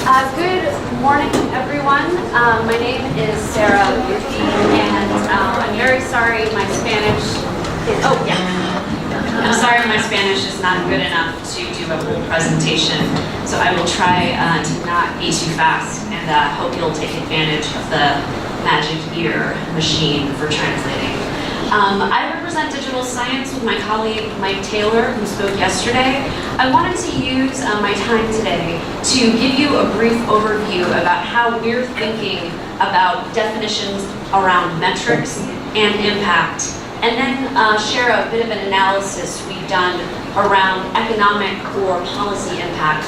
Good morning, everyone. My name is Sara Rouhi, and I'm very sorry my Spanish is, I'm sorry my Spanish is not good enough to do a whole presentation, so I will try to not be too fast, and hope you'll take advantage of the magic ear machine for translating. I represent digital science with my colleague Mike Taylor, who spoke yesterday. I wanted to use my time today to give you a brief overview about how we're thinking about definitions around metrics and impact, and then share a bit of an analysis we've done around economic or policy impact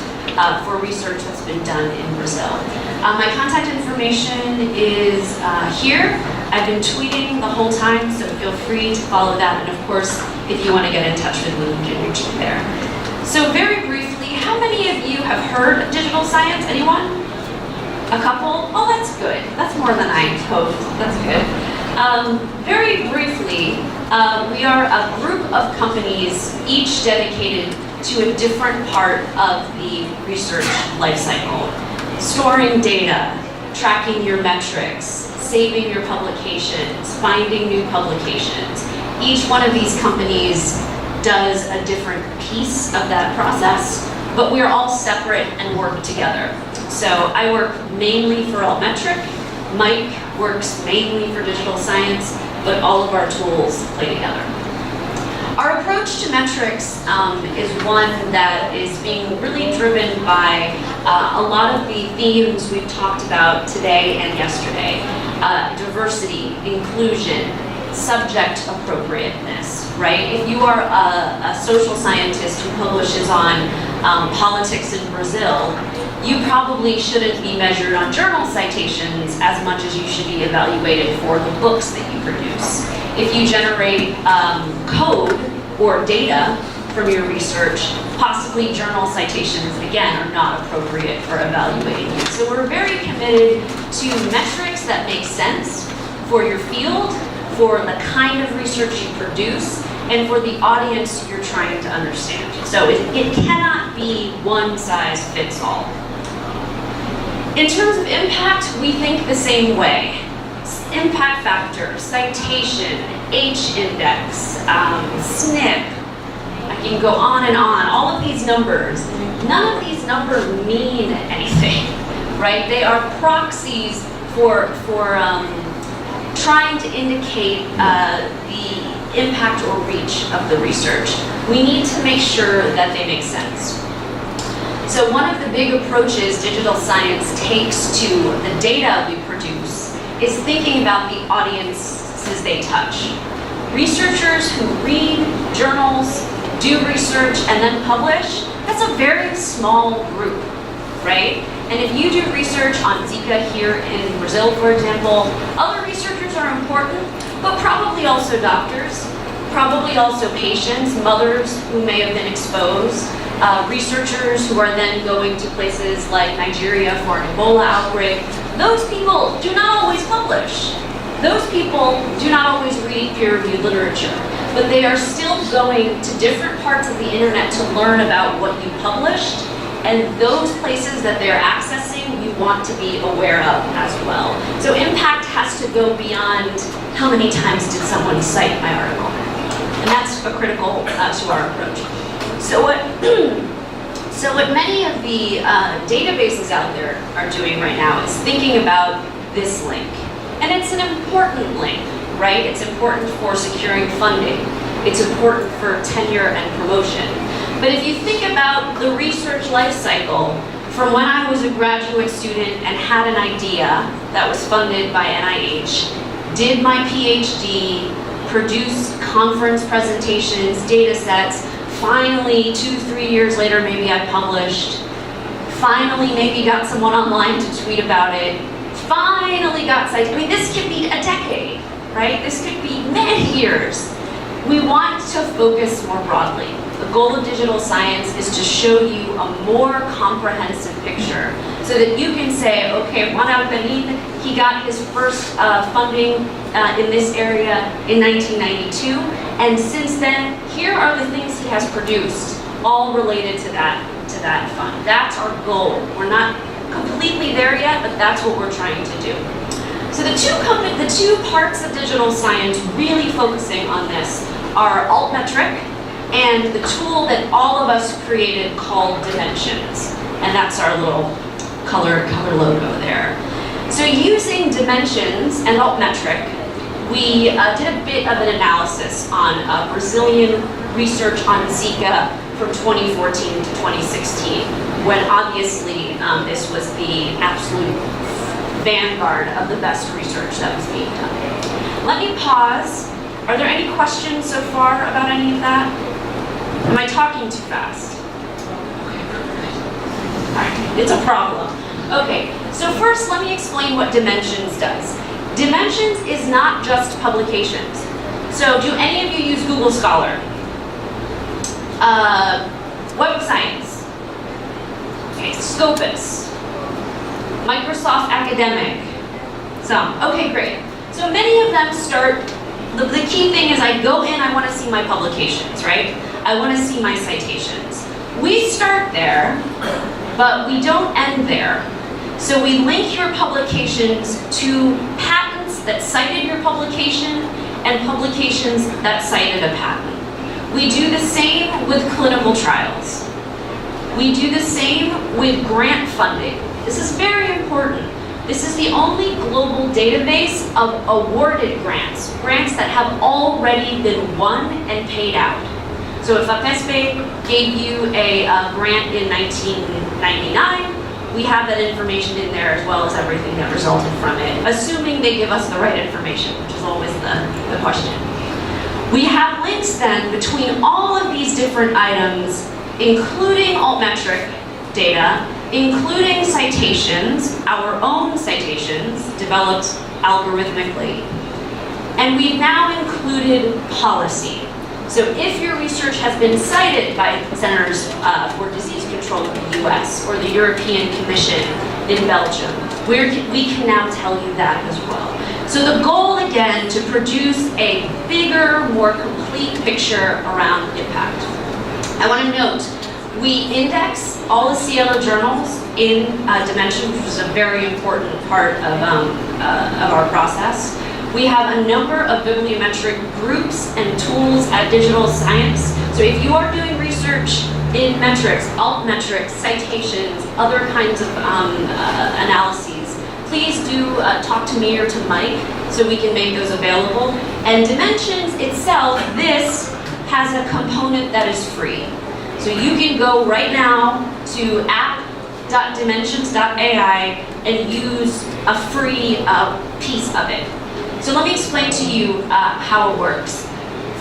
for research that's been done in Brazil. My contact information is here. I've been tweeting the whole time, so feel free to follow that. And of course, if you want to get in touch with me, you can reach me there. So very briefly, how many of you have heard of digital science? Anyone? A couple? Oh, that's good. That's more than I hoped. That's good. Very briefly, we are a group of companies, each dedicated to a different part of the research lifecycle. Storing data, tracking your metrics, saving your publications, finding new publications. Each one of these companies does a different piece of that process, but we're all separate and work together. So I work mainly for Altimetric, Mike works mainly for digital science, but all of our tools play together. Our approach to metrics is one that is being really driven by a lot of the themes we've talked about today and yesterday. Diversity, inclusion, subject appropriateness, right? If you are a social scientist who publishes on politics in Brazil, you probably shouldn't be measured on journal citations as much as you should be evaluated for the books that you produce. If you generate code or data from your research, possibly journal citations, again, are not appropriate for evaluating you. So we're very committed to metrics that make sense for your field, for the kind of research you produce, and for the audience you're trying to understand. So it cannot be one size fits all. In terms of impact, we think the same way. Impact factor, citation, H-index, SNP, I can go on and on, all of these numbers. None of these numbers mean anything, right? They are proxies for trying to indicate the impact or reach of the research. We need to make sure that they make sense. So one of the big approaches digital science takes to the data we produce is thinking about the audiences they touch. Researchers who read journals, do research, and then publish, that's a very small group, right? And if you do research on Zika here in Brazil, for example, other researchers are important, but probably also doctors, probably also patients, mothers who may have been exposed, researchers who are then going to places like Nigeria for an Ebola outbreak. Those people do not always publish. Those people do not always read peer-reviewed literature, but they are still going to different parts of the internet to learn about what you published, and those places that they're accessing, you want to be aware of as well. So impact has to go beyond how many times did someone cite my article, and that's a critical to our approach. So what many of the databases out there are doing right now is thinking about this link. And it's an important link, right? It's important for securing funding. It's important for tenure and promotion. But if you think about the research life cycle, from when I was a graduate student and had an idea that was funded by NIH, did my PhD, produced conference presentations, data sets, finally 2-3 years later maybe I published, finally maybe got someone online to tweet about it, finally got cited. I mean, this could be a decade, right? This could be many years. We want to focus more broadly. The goal of digital science is to show you a more comprehensive picture so that you can say, okay, Juan Alcanin, he got his first funding in this area in 1992, and since then, here are the things he has produced, all related to that fund. That's our goal. We're not completely there yet, but that's what we're trying to do. So the two parts of digital science really focusing on this are Altimetric and the tool that all of us created called Dimensions. And that's our little color logo there. So using Dimensions and Altimetric, we did a bit of an analysis on Brazilian research on Zika from 2014 to 2016, when obviously this was the absolute vanguard of the best research that was being done. Let me pause. Are there any questions so far about any of that? Am I talking too fast? It's a problem. Okay, so first let me explain what Dimensions does. Dimensions is not just publications. So do any of you use Google Scholar? Web of Science? Okay, Scopus? Microsoft Academic? Some. Okay, great. So many of them start, the key thing is I go in, I want to see my publications, right? I want to see my citations. We start there, but we don't end there. So we link your publications to patents that cited your publication and publications that cited a patent. We do the same with clinical trials. We do the same with grant funding. This is very important. This is the only global database of awarded grants, grants that have already been won and paid out. So if FAPESP gave you a grant in 1999, we have that information in there as well as everything that resulted from it, assuming they give us the right information, which is always the question. We have links then between all of these different items, including altmetric data, including citations, our own citations developed algorithmically. And we've now included policy. So if your research has been cited by Centers for Disease Control in the US or the European Commission in Belgium, we can now tell you that as well. So the goal again, to produce a bigger, more complete picture around impact. I want to note, we index all the Cielo journals in Dimensions, which is a very important part of our process. We have a number of bibliometric groups and tools at Digital Science. So if you are doing research in metrics, altmetrics, citations, other kinds of analyses, please do talk to me or to Mike so we can make those available. And Dimensions itself, this has a component that is free. So you can go right now to app.dimensions.ai and use a free piece of it. So let me explain to you how it works.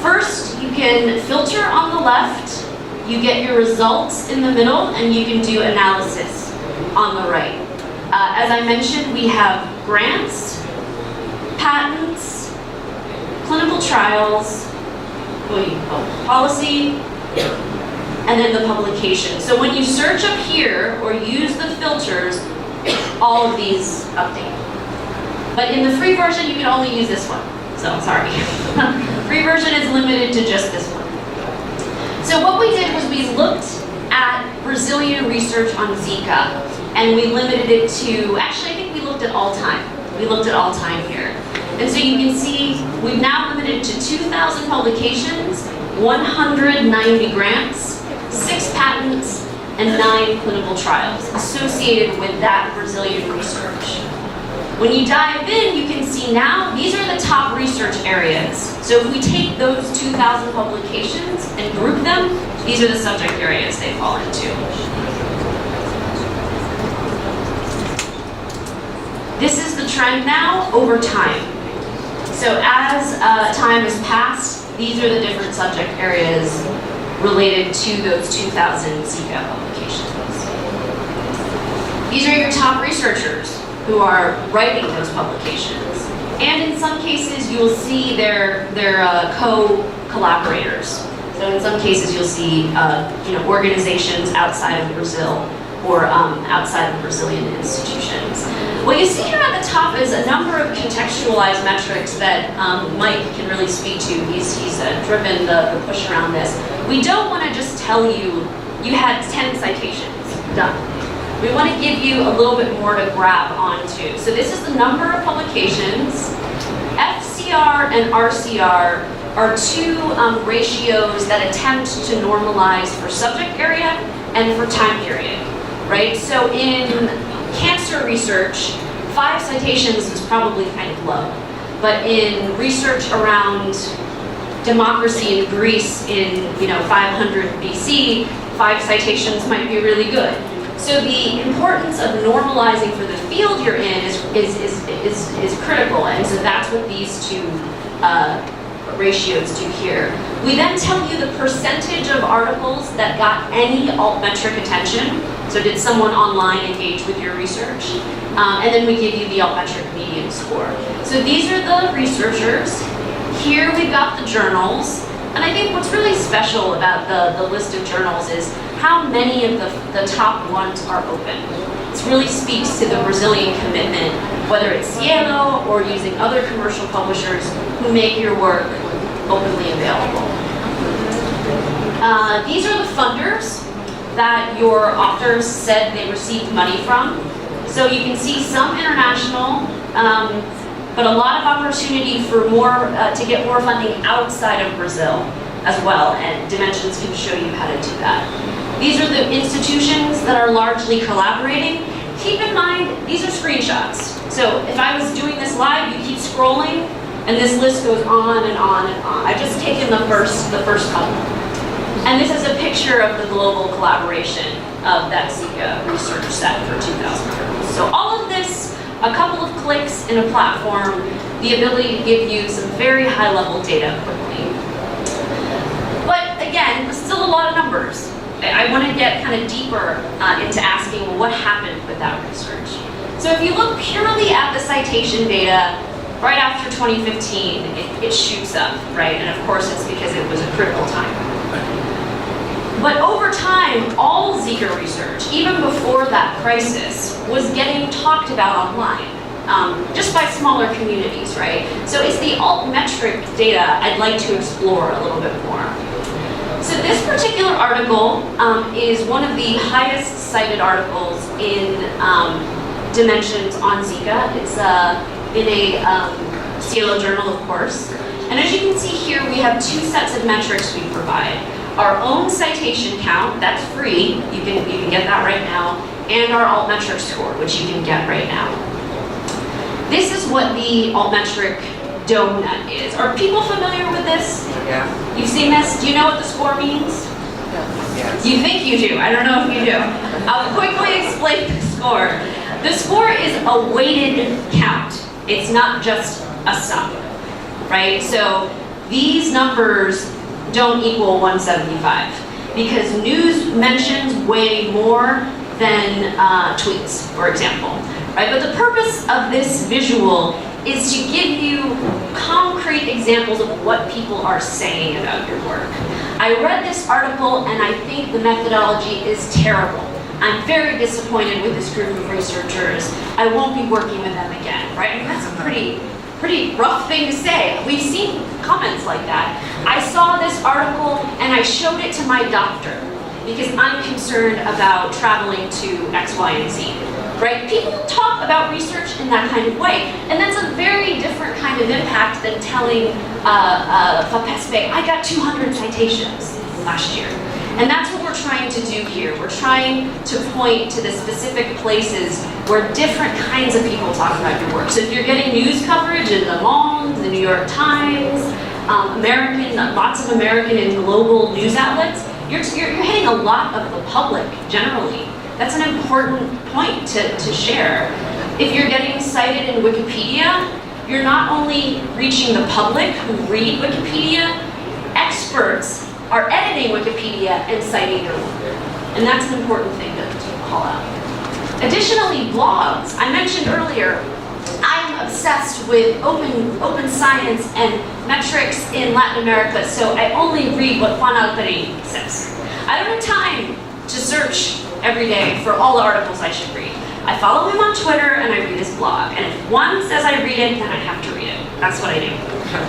First, you can filter on the left, you get your results in the middle, and you can do analysis on the right. As I mentioned, we have grants, patents, clinical trials, policy, and then the publication. So when you search up here or use the filters, all of these update. But in the free version, you can only use this one. So, sorry. Free version is limited to just this one. So what we did was we looked at Brazilian research on Zika, and we limited it to, actually I think we looked at all time. We looked at all time here. And so you can see we've now limited to 2,000 publications, 190 grants, 6 patents, and 9 clinical trials associated with that Brazilian research. When you dive in, you can see now these are the top research areas. So if we take those 2,000 publications and group them, these are the subject areas they fall into. This is the trend now over time. So as time has passed, these are the different subject areas related to those 2,000 Zika publications. These are your top researchers who are writing those publications. And in some cases, you'll see their co-collaborators. So in some cases, you'll see organizations outside of Brazil or outside of Brazilian institutions. What you see here at the top is a number of contextualized metrics that Mike can really speak to. He's driven the push around this. We don't want to just tell you, you had 10 citations, done. we want to give you a little bit more to grab onto. So this is the number of publications. FCR and RCR are two ratios that attempt to normalize for subject area and for time period, right? So in cancer research, 5 citations is probably kind of low, but in research around democracy in Greece in 500 BC, 5 citations might be really good. So the importance of normalizing for the field you're in is critical, and so that's what these two ratios do here. We then tell you the percentage of articles that got any altmetric attention. So did someone online engage with your research? And then we give you the altmetric median score. So these are the researchers. Here we've got the journals. And I think what's really special about the list of journals is how many of the top ones are open. This really speaks to the Brazilian commitment, whether it's Cielo or using other commercial publishers who make your work openly available. These are the funders that your authors said they received money from. So you can see some international, but a lot of opportunity for more to get more funding outside of Brazil as well, and Dimensions can show you how to do that. These are the institutions that are largely collaborating. Keep in mind, these are screenshots. So if I was doing this live, you keep scrolling, and this list goes on and on and on. I've just taken the first couple. And this is a picture of the global collaboration of that Zika research set for 2000 journals. So all of this, a couple of clicks in a platform, the ability to give you some very high-level data quickly. But again, still a lot of numbers. I want to get kind of deeper into asking, well, what happened with that research? So if you look purely at the citation data, right after 2015, it shoots up, right? And of course, it's because it was a critical time. But over time, all Zika research, even before that crisis, was getting talked about online, just by smaller communities, right? So it's the altmetric data I'd like to explore a little bit more. So this particular article is one of the highest cited articles in Dimensions on Zika. It's in a Cielo journal, of course. And as you can see here, we have 2 sets of metrics we provide. Our own citation count, that's free, you can get that right now, and our altmetric score, which you can get right now. This is what the altmetric donut is. Are people familiar with this? Yeah. You've seen this? Do you know what the score means? Yes. You think you do. I don't know if you do. I'll quickly explain the score. The score is a weighted count. It's not just a sum, right? So these numbers don't equal 175 because news mentions weigh more than tweets, for example, right? But the purpose of this visual is to give you concrete examples of what people are saying about your work. I read this article and I think the methodology is terrible. I'm very disappointed with this group of researchers. I won't be working with them again, right? I mean, that's a pretty rough thing to say. We've seen comments like that. I saw this article and I showed it to my doctor because I'm concerned about traveling to X, Y, and Z. Right? People talk about research in that kind of way, and that's a very different kind of impact than telling FAPESPE, I got 200 citations last year. And that's what we're trying to do here. We're trying to point to the specific places where different kinds of people talk about your work. So if you're getting news coverage in Le Monde, the New York Times, lots of American and global news outlets, you're hitting a lot of the public generally. That's an important point to share. If you're getting cited in Wikipedia, you're not only reaching the public who read Wikipedia, experts are editing Wikipedia and citing your work. And that's an important thing to call out. Additionally, blogs. I mentioned earlier, I'm obsessed with open science and metrics in Latin America, so I only read what Juan Alperin says. I don't have time to search every day for all the articles I should read. I follow him on Twitter and I read his blog. And if one says I read it, then I have to read it. That's what I do.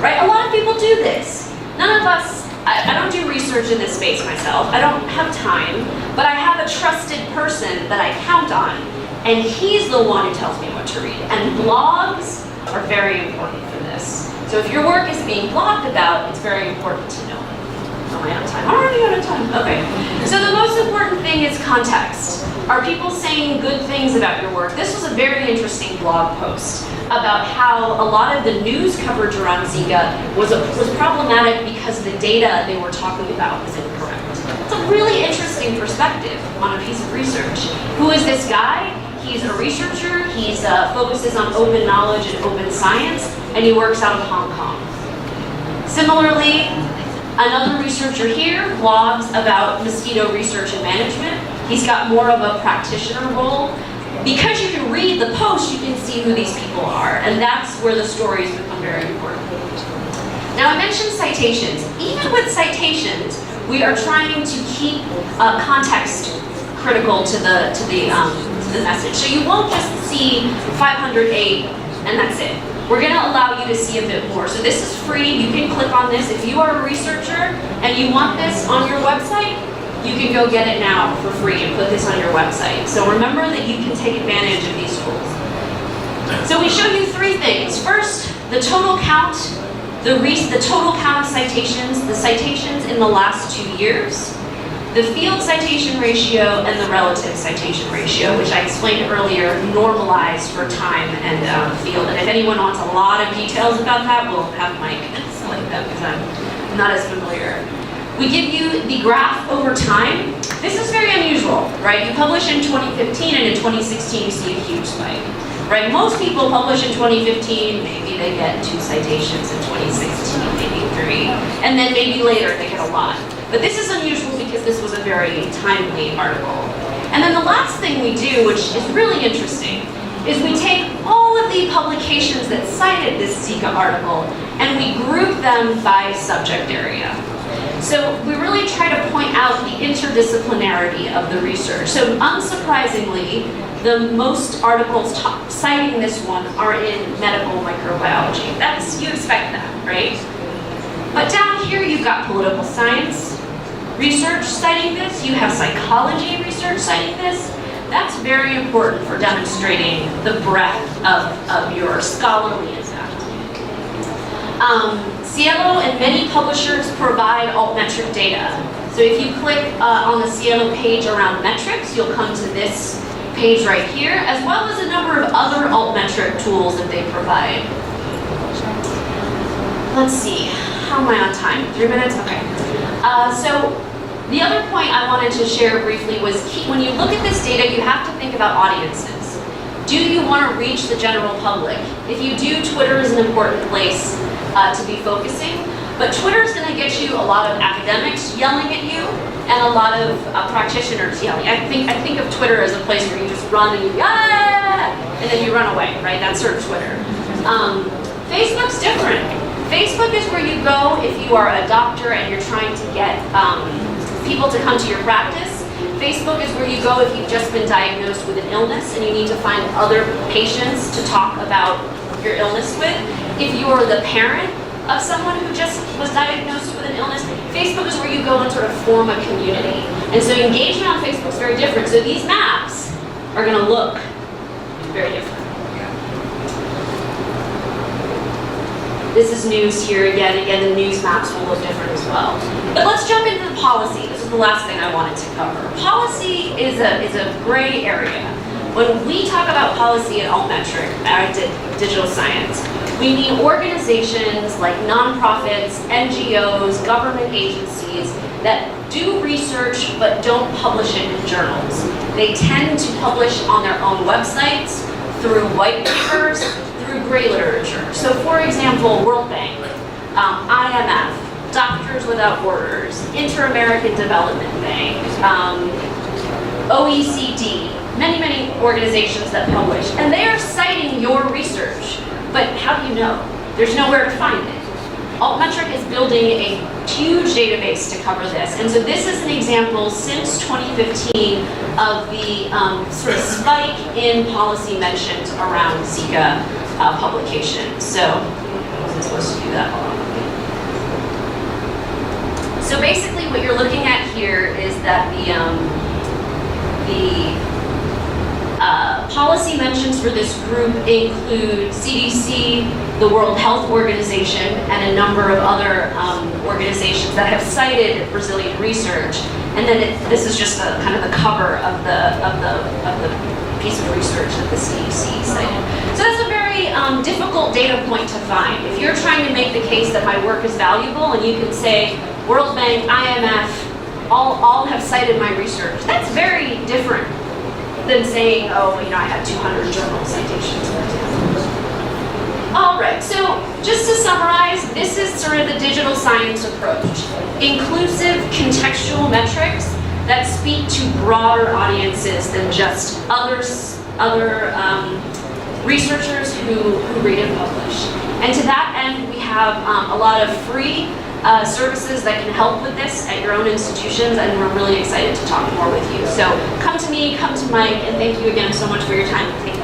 Right? A lot of people do this. None of us, I don't do research in this space myself. I don't have time. but I have a trusted person that I count on, and he's the one who tells me what to read. And blogs are very important for this. So if your work is being blogged about, it's very important to know. Am I out of time? I'm already out of time. Okay. So the most important thing is context. Are people saying good things about your work? This was a very interesting blog post about how a lot of the news coverage around Zika was problematic because the data they were talking about was incorrect. It's a really interesting perspective on a piece of research. Who is this guy? He's a researcher. He focuses on open knowledge and open science, and he works out of Hong Kong. Similarly, another researcher here blogs about mosquito research and management. He's got more of a practitioner role. Because you can read the post, you can see who these people are, and that's where the stories become very important. Now I mentioned citations. Even with citations, we are trying to keep context critical to the message. So you won't just see 508 and that's it. We're going to allow you to see a bit more. So this is free. You can click on this. If you are a researcher and you want this on your website, you can go get it now for free and put this on your website. So remember that you can take advantage of these tools. So we showed you three things. First, the total count, the total count of citations, the citations in the last 2 years, the field citation ratio, and the relative citation ratio, which I explained earlier, normalized for time and field. And if anyone wants a lot of details about that, we'll have Mike explain that because I'm not as familiar. We give you the graph over time. This is very unusual, right? You publish in 2015 and in 2016 you see a huge spike, right? Most people publish in 2015, maybe they get 2 citations, in 2016 maybe 3, and then maybe later they get a lot. But this is unusual because this was a very timely article. And then the last thing we do, which is really interesting, is we take all of the publications that cited this Zika article and we group them by subject area. So we really try to point out the interdisciplinarity of the research. So unsurprisingly, the most articles citing this one are in medical microbiology. You expect that, right? But down here you've got political science research citing this, you have psychology research citing this. That's very important for demonstrating the breadth of your scholarly impact. Cielo and many publishers provide altmetric data. So if you click on the Cielo page around metrics, you'll come to this page right here, as well as a number of other altmetric tools that they provide. Let's see, how am I on time? 3 minutes? Okay. So the other point I wanted to share briefly was when you look at this data, you have to think about audiences. Do you want to reach the general public? If you do, Twitter is an important place to be focusing, but Twitter is going to get you a lot of academics yelling at you and a lot of practitioners yelling. I think of Twitter as a place where you just run and you and then you run away, right? That's sort of Twitter. Facebook's different. Facebook is where you go if you are a doctor and you're trying to get people to come to your practice. Facebook is where you go if you've just been diagnosed with an illness and you need to find other patients to talk about your illness with. If you're the parent of someone who just was diagnosed with an illness, Facebook is where you go and sort of form a community. And so engagement on Facebook is very different. So these maps are going to look very different. This is news here again. Again, the news maps will look different as well. But let's jump into the policy. This is the last thing I wanted to cover. Policy is a gray area. When we talk about policy at Altimetric, digital science, we mean organizations like nonprofits, NGOs, government agencies that do research but don't publish it in journals. They tend to publish on their own websites, through white papers, through gray literature. So for example, World Bank, IMF, Doctors Without Borders, Inter-American Development Bank, OECD, many organizations that publish, and they are citing your research, but how do you know? There's nowhere to find it. Altimetric is building a huge database to cover this, and so this is an example since 2015 of the sort of spike in policy mentions around Zika publication. So, I wasn't supposed to do that. So basically what you're looking at here is that The policy mentions for this group include CDC, the World Health Organization, and a number of other organizations that have cited Brazilian research. And then this is just kind of the cover of the piece of research that the CDC cited. So that's a very difficult data point to find. If you're trying to make the case that my work is valuable, and you can say World Bank, IMF, all have cited my research, that's very different than saying, oh, I had 200 journal citations, for example. All right, so just to summarize, this is sort of the digital science approach. Inclusive contextual metrics that speak to broader audiences than just other researchers who read and publish. And to that end, we have a lot of free services that can help with this at your own institutions, and we're really excited to talk more with you. So come to me, come to Mike, and thank you again so much for your time. Thank you.